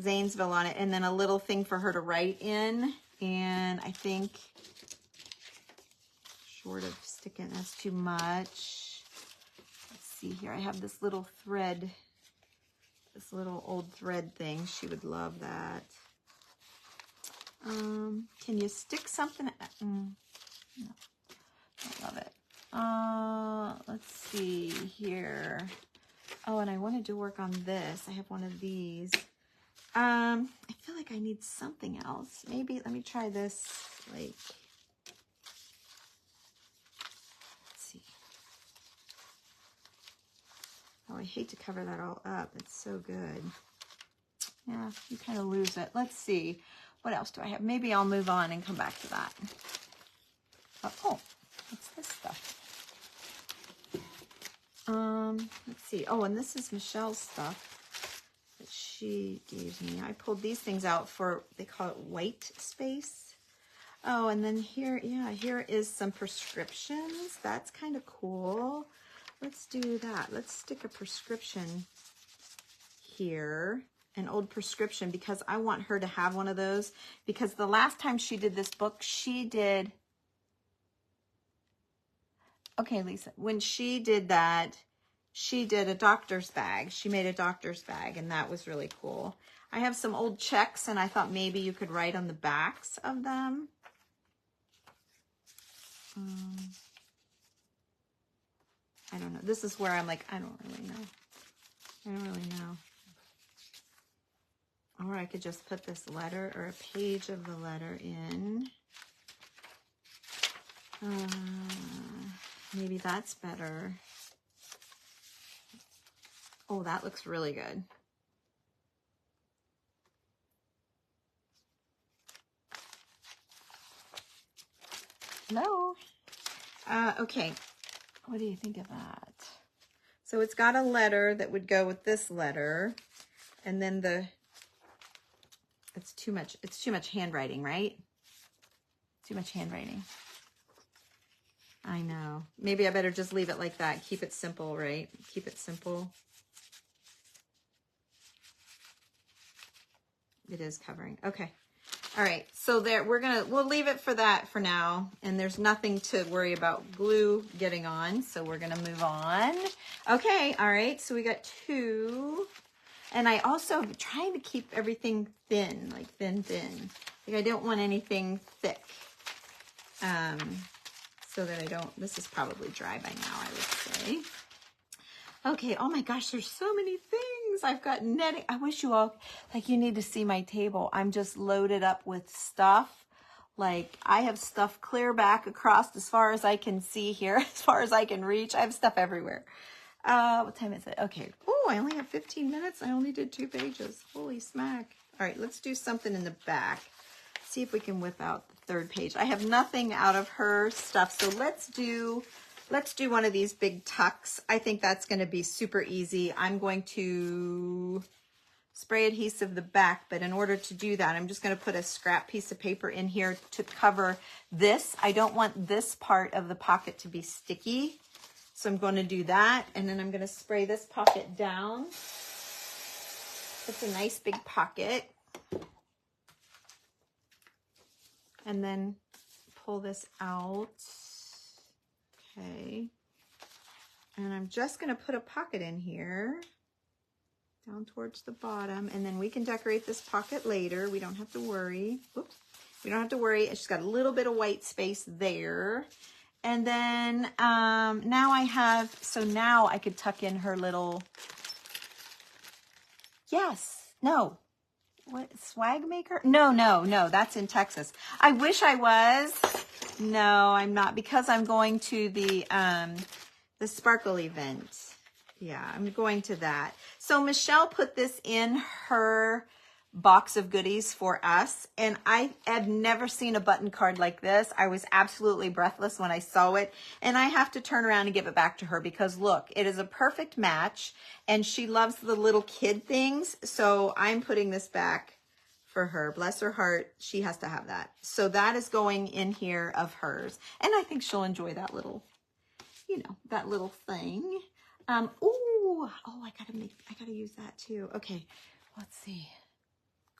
Zanesville on it, and then a little thing for her to write in. And I think, short of sticking, that's too much. See here, I have this little thread, this little old thread thing. She would love that. Can you stick something? No, I love it. Let's see here. Oh, and I wanted to work on this. I have one of these. I feel like I need something else. Maybe, let me try this, like, Oh, I hate to cover that all up. It's so good. Yeah, you kind of lose it. Let's see. What else do I have? Maybe I'll move on and come back to that. Oh, what's this stuff? Let's see. Oh, and this is Michelle's stuff that she gave me. I pulled these things out for, they call it white space. Oh, and then here, yeah, here is some prescriptions. That's kind of cool. Let's do that. Let's stick a prescription here, an old prescription, because I want her to have one of those, because the last time she did this book, she did, okay, Lisa, when she did that, she did a doctor's bag. She made a doctor's bag, and that was really cool. I have some old checks, and I thought maybe you could write on the backs of them. I don't know. This is where I'm like, I don't really know. I don't really know. Or I could just put this letter or a page of the letter in. Maybe that's better. Oh, that looks really good. Hello. Okay. What do you think of that? So it's got a letter that would go with this letter. And then it's too much handwriting, right? Too much handwriting. I know. Maybe I better just leave it like that. Keep it simple, right? Keep it simple. It is covering. Okay. All right. So there, we'll leave it for that for now. And there's nothing to worry about glue getting on. So we're going to move on. Okay. All right. So we got 2. And I also am trying to keep everything thin, like thin. Like I don't want anything thick. So that I don't, this is probably dry by now, I would say. Okay, oh my gosh, there's so many things. I've got netting. I wish you all, like you need to see my table. I'm just loaded up with stuff. Like I have stuff clear back across as far as I can see here, as far as I can reach. I have stuff everywhere. What time is it? Okay. Oh, I only have 15 minutes. I only did 2 pages. Holy smack. All right, let's do something in the back. See if we can whip out the 3rd page. I have nothing out of her stuff. So let's do one of these big tucks. I think that's going to be super easy. I'm going to spray adhesive the back, but in order to do that, I'm just going to put a scrap piece of paper in here to cover this. I don't want this part of the pocket to be sticky. So I'm going to do that, and then I'm going to spray this pocket down. It's a nice big pocket. And then pull this out. Okay. And I'm just going to put a pocket in here down towards the bottom, and then we can decorate this pocket later. We don't have to worry. Oops. We don't have to worry. It's just got a little bit of white space there. And then now I have, so now I could tuck in her little, yes, no. What, swag maker? No, that's in Texas. I wish I was. No, I'm not, because I'm going to the Sparkle event. Yeah, I'm going to that. So Michelle put this in her box of goodies for us, and I had never seen a button card like this. I was absolutely breathless when I saw it, and I have to turn around and give it back to her because look, it is a perfect match, and she loves the little kid things, so I'm putting this back for her. Bless her heart, she has to have that. So that is going in here of hers, and I think she'll enjoy that little, you know, that little thing. Oh, I gotta use that too. Okay, let's see.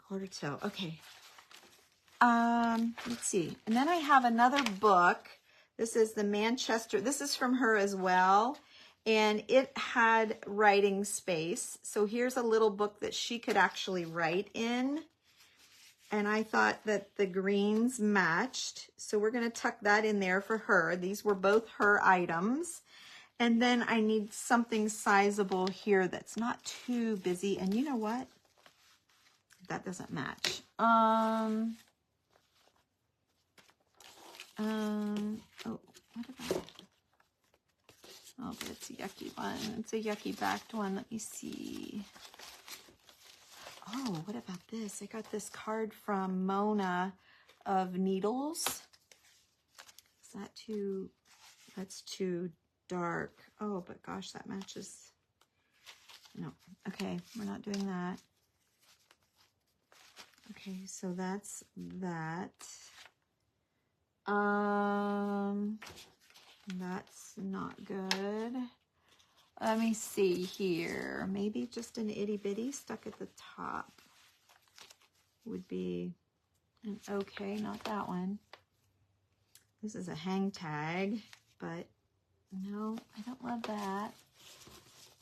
Quarter toe. Okay. Let's see. And then I have another book. This is the Manchester. This is from her as well. And it had writing space. So here's a little book that she could actually write in. And I thought that the greens matched. So we're going to tuck that in there for her. These were both her items. And then I need something sizable here that's not too busy. And you know what? That doesn't match. Oh, what about, Oh, but it's a yucky one. It's a yucky backed one. Let me see. Oh, what about this? I got this card from Mona of Needles. Is that too, that's too dark. Oh, but gosh, that matches. No, okay, we're not doing that. Okay, so that's that. That's not good. Let me see here. Maybe just an itty bitty stuck at the top would be an okay, not that one. This is a hang tag, but no, I don't love that.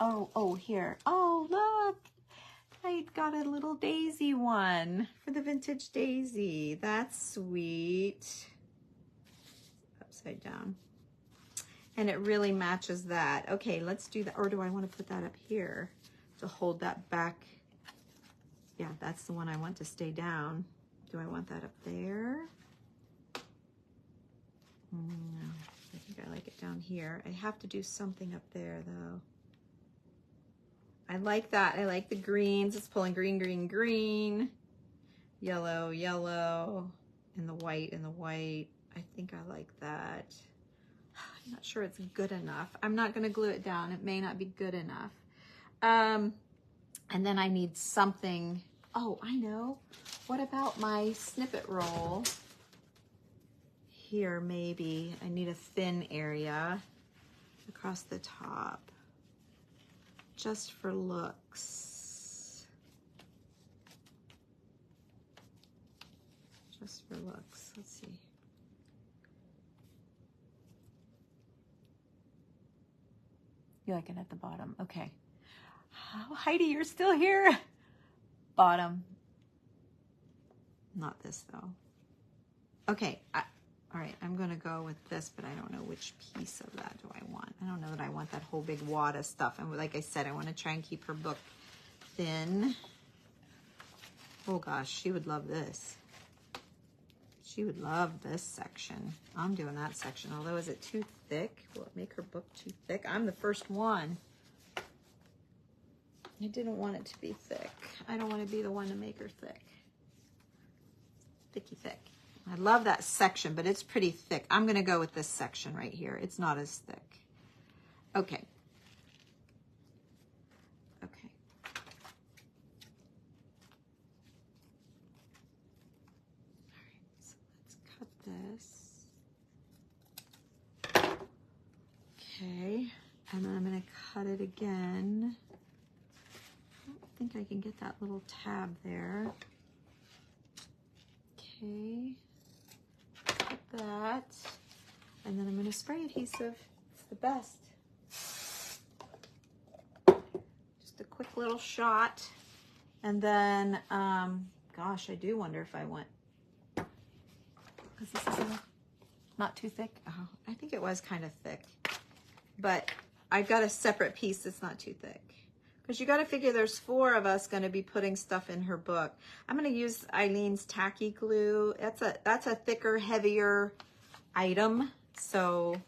Oh, here. Oh, look. I got a little daisy one for the vintage daisy. That's sweet. Upside down. And it really matches that. Okay, let's do that. Or do I want to put that up here to hold that back? Yeah, that's the one I want to stay down. Do I want that up there? No, I think I like it down here. I have to do something up there though. I like that. I like the greens. It's pulling green, green, green, yellow, yellow, and the white and the white. I think I like that. I'm not sure it's good enough. I'm not going to glue it down. It may not be good enough. And then I need something. Oh, I know. What about my snippet roll? Here, maybe. I need a thin area across the top. Just for looks. Just for looks. Let's see. You like it at the bottom. Okay. Oh, Heidi, you're still here. Bottom. Not this though. Okay. All right. I'm going to go with this, but I don't know which piece of that do I want. I don't know that I want that whole big wad of stuff. And like I said, I want to try and keep her book thin. Oh gosh, she would love this. She would love this section. I'm doing that section. Although, is it too thick? Will it make her book too thick? I'm the first one. I didn't want it to be thick. I don't want to be the one to make her thick. Thicky thick. I love that section, but it's pretty thick. I'm going to go with this section right here. It's not as thick. Okay. Okay. This. Okay, and then I'm going to cut it again. I don't think I can get that little tab there. Okay, cut that, and then I'm going to spray adhesive. It's the best. Just a quick little shot, and then, gosh, I do wonder if I want. Because this is not too thick. Oh, I think it was kind of thick. But I've got a separate piece that's not too thick. Because you got to figure there's 4 of us going to be putting stuff in her book. I'm going to use Eileen's tacky glue. That's a thicker, heavier item. So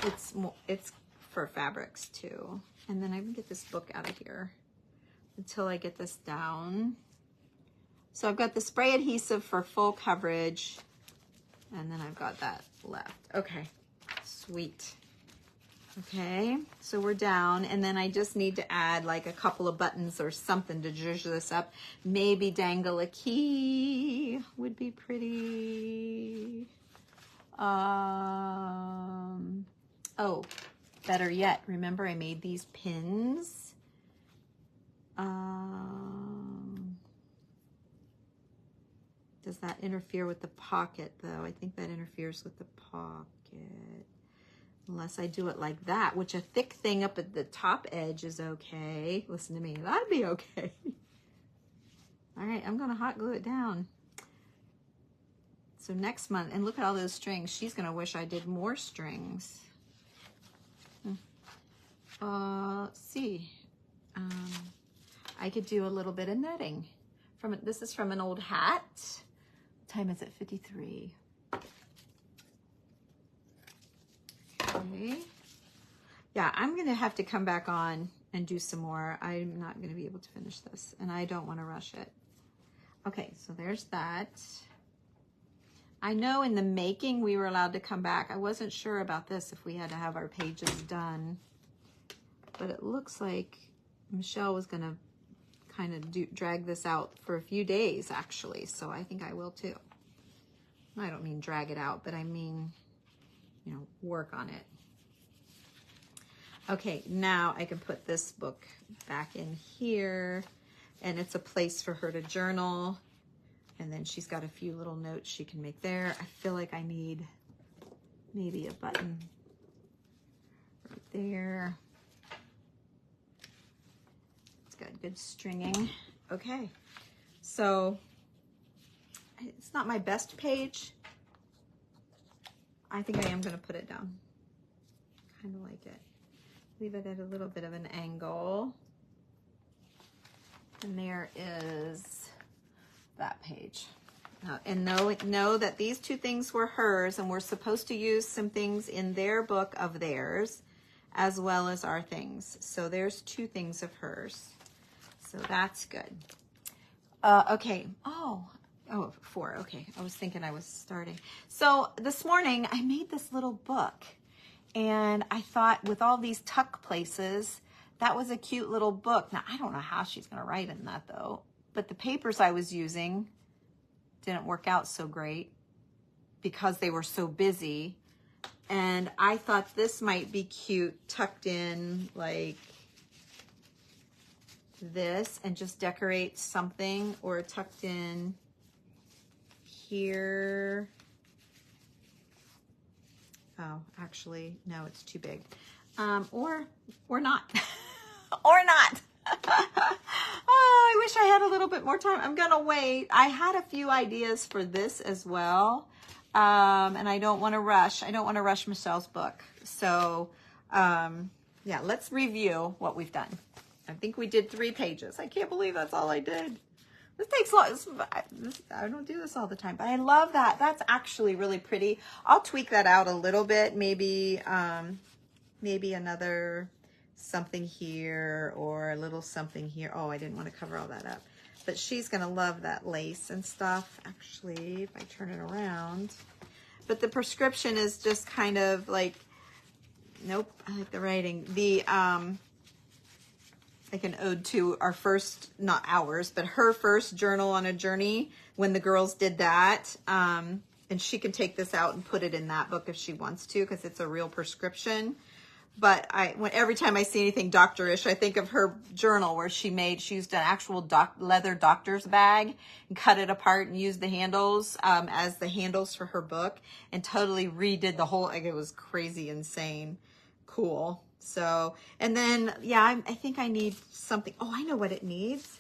it's for fabrics too. And then I can get this book out of here until I get this down. So I've got the spray adhesive for full coverage, and then I've got that left. Okay, sweet. Okay, so we're down, and then I just need to add like a couple of buttons or something to zhuzh this up. Maybe dangle a key would be pretty. Oh, better yet, remember I made these pins. Does that interfere with the pocket though? I think that interferes with the pocket. Unless I do it like that, which a thick thing up at the top edge is okay. Listen to me, that'd be okay. All right, I'm gonna hot glue it down. So next month, and look at all those strings. She's gonna wish I did more strings. Let's see. I could do a little bit of netting. This is from an old hat. What time is it? 53. Okay. Okay. Yeah, I'm going to have to come back on and do some more. I'm not going to be able to finish this, and I don't want to rush it. Okay, so there's that. I know in the making we were allowed to come back. I wasn't sure about this, if we had to have our pages done. But it looks like Michelle was going to kind of drag this out for a few days, actually. So I think I will too. I don't mean drag it out, but I mean, you know, work on it. Okay, now I can put this book back in here, and it's a place for her to journal. And then she's got a few little notes she can make there. I feel like I need maybe a button right there. It's got good stringing. Okay, so it's not my best page. I think I am going to put it down. Kind of like it. Leave it at a little bit of an angle. And there is that page. And know that these two things were hers, and we're supposed to use some things in their book of theirs as well as our things. So there's two things of hers. So that's good. Okay. Oh, 4. Okay. I was thinking I was starting. So this morning I made this little book, and I thought with all these tuck places, that was a cute little book. Now, I don't know how she's going to write in that though, but the papers I was using didn't work out so great because they were so busy. And I thought this might be cute tucked in like this, and just decorate something, or tucked in here. Oh, actually, no, it's too big. Or not, or not. Oh, I wish I had a little bit more time. I'm gonna wait. I had a few ideas for this as well. And I don't want to rush. I don't want to rush Michelle's book. So, yeah, let's review what we've done. I think we did 3 pages. I can't believe that's all I did. This takes a lot. I don't do this all the time, but I love that. That's actually really pretty. I'll tweak that out a little bit. Maybe, maybe another something here, or a little something here. Oh, I didn't want to cover all that up. But she's going to love that lace and stuff. Actually, if I turn it around. But the prescription is just kind of like, nope, I like the writing. The, like an ode to our first, not ours, but her first journal on a journey when the girls did that. And she can take this out and put it in that book if she wants to, because it's a real prescription. But every time I see anything doctorish, I think of her journal where she used an actual leather doctor's bag and cut it apart and used the handles as the handles for her book, and totally redid the whole, like, it was crazy, insane, cool. So, and then, yeah, I think I need something. Oh, I know what it needs.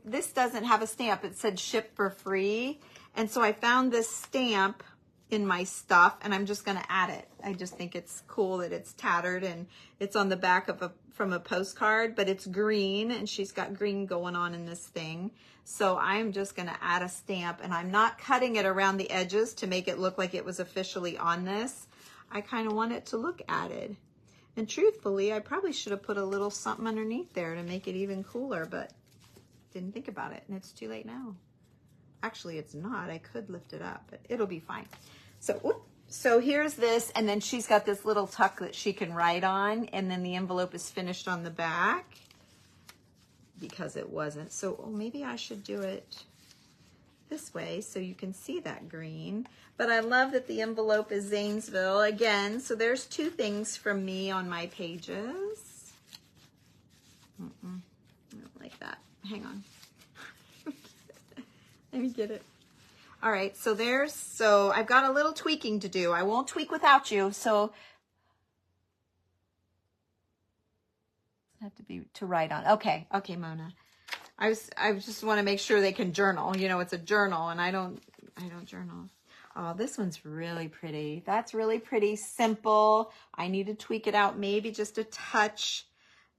This doesn't have a stamp. It said ship for free. And so I found this stamp in my stuff, and I'm just going to add it. I just think it's cool that it's tattered, and it's on the back of from a postcard, but it's green, and she's got green going on in this thing. So I'm just going to add a stamp, and I'm not cutting it around the edges to make it look like it was officially on this. I kind of want it to look added. And truthfully, I probably should have put a little something underneath there to make it even cooler, but didn't think about it, and it's too late now. Actually, it's not. I could lift it up, but it'll be fine. So here's this, and then she's got this little tuck that she can write on, and then the envelope is finished on the back because it wasn't. So maybe I should do it this way so you can see that green. But I love that the envelope is Zanesville again. So there's 2 things from me on my pages. I don't like that. Hang on. Let me get it. All right, so I've got a little tweaking to do. I won't tweak without you. So have to be to write on. Okay, Mona. I just want to make sure they can journal. You know, it's a journal, and I don't journal. Oh, this one's really pretty. That's really pretty, simple. I need to tweak it out, maybe just a touch,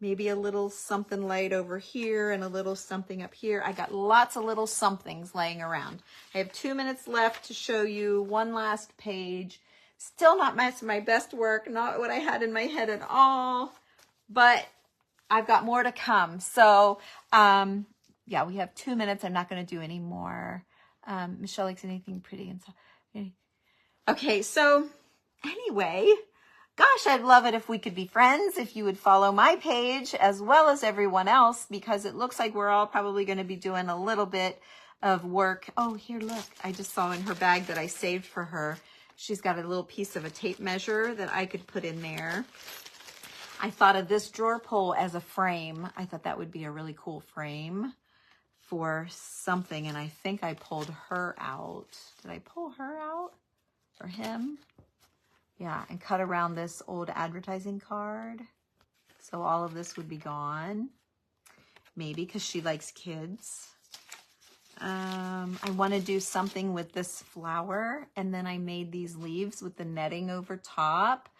maybe a little something light over here and a little something up here. I got lots of little somethings laying around. I have 2 minutes left to show you one last page. Still not my best work, not what I had in my head at all, but I've got more to come. So, yeah, we have 2 minutes. I'm not going to do any more. Michelle likes anything pretty and so. Okay, so anyway, gosh, I'd love it if we could be friends, if you would follow my page as well as everyone else, because it looks like we're all probably going to be doing a little bit of work. Oh, here, look, I just saw in her bag that I saved for her. She's got a little piece of a tape measure that I could put in there. I thought of this drawer pull as a frame. I thought that would be a really cool frame for something, and I think I pulled her out. Did I pull her out or him? Yeah, and cut around this old advertising card. So all of this would be gone. Maybe because she likes kids. I want to do something with this flower, and then I made these leaves with the netting over top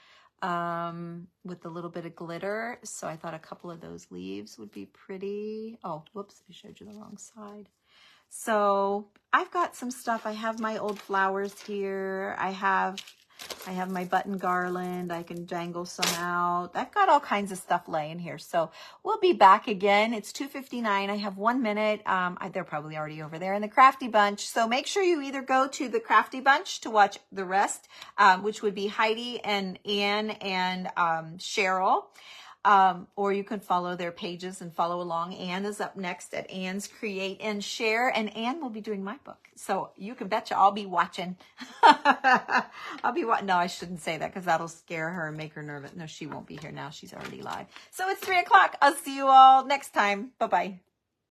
with a little bit of glitter. So I thought a couple of those leaves would be pretty. Oh, whoops, I showed you the wrong side. So I've got some stuff. I have my old flowers here. I have my button garland. I can jangle some out. I've got all kinds of stuff laying here. So we'll be back again. It's 2:59. I have 1 minute. They're probably already over there in the Crafty Bunch. So make sure you either go to the Crafty Bunch to watch the rest, which would be Heidi and Anne and Cheryl. Or you can follow their pages and follow along. Anne is up next at Anne's Create and Share, and Anne will be doing my book. So you can betcha I'll be watching. I'll be watching. No, I shouldn't say that because that'll scare her and make her nervous. No, she won't be here now. She's already live. So it's 3 o'clock. I'll see you all next time. Bye-bye.